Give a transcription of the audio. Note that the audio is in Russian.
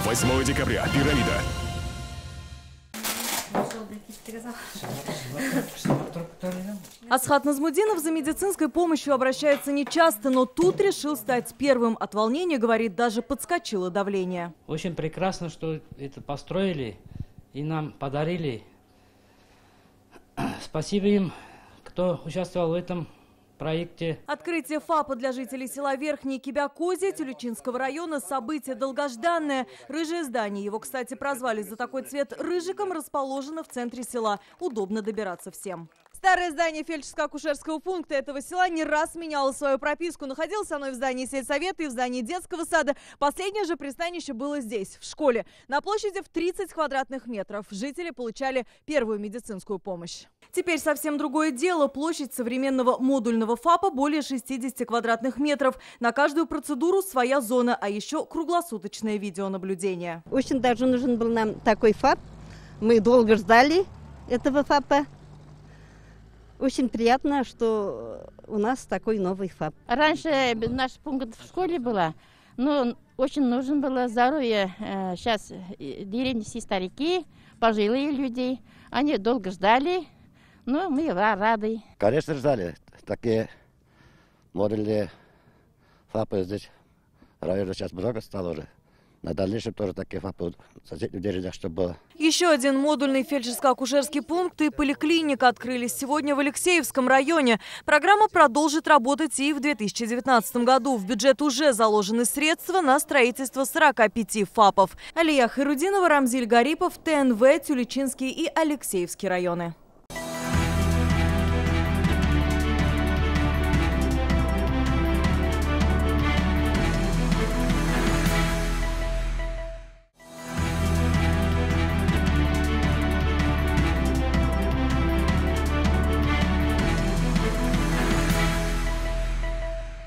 8 декабря. Пирамида. Асхат Назмудинов за медицинской помощью обращается нечасто, но тут решил стать первым. От волнения, говорит, даже подскочило давление. Очень прекрасно, что это построили и нам подарили. Спасибо им, кто участвовал в этом проекте. Открытие ФАПа для жителей села Верхний Кибякози Тюльчинского района – событие долгожданное. Рыжее здание, его, кстати, прозвали за такой цвет рыжиком, расположено в центре села. Удобно добираться всем. Старое здание фельдшерско-акушерского пункта этого села не раз меняло свою прописку. Находилось оно и в здании сельсовета, и в здании детского сада. Последнее же пристанище было здесь, в школе. На площади в 30 квадратных метров. Жители получали первую медицинскую помощь. Теперь совсем другое дело. Площадь современного модульного ФАПа более 60 квадратных метров. На каждую процедуру своя зона, а еще круглосуточное видеонаблюдение. Очень даже нужен был нам такой ФАП. Мы долго ждали этого ФАПа. Очень приятно, что у нас такой новый ФАП. Раньше наш пункт в школе была, но очень нужно было здоровье. Сейчас деревни все старики, пожилые люди, они долго ждали, но мы рады. Конечно, ждали. Такие модульные ФАПы здесь в районе сейчас много стало уже. На дальнейшем тоже такие ФАПы в соседних деревнях, чтобы было. Еще один модульный фельдшерско-акушерский пункт и поликлиника открылись сегодня в Алексеевском районе. Программа продолжит работать и в 2019 году. В бюджет уже заложены средства на строительство 45 ФАПов. Алия Хайрудинова, Рамзиль Гарипов, ТНВ, Тюльчинский и Алексеевский районы.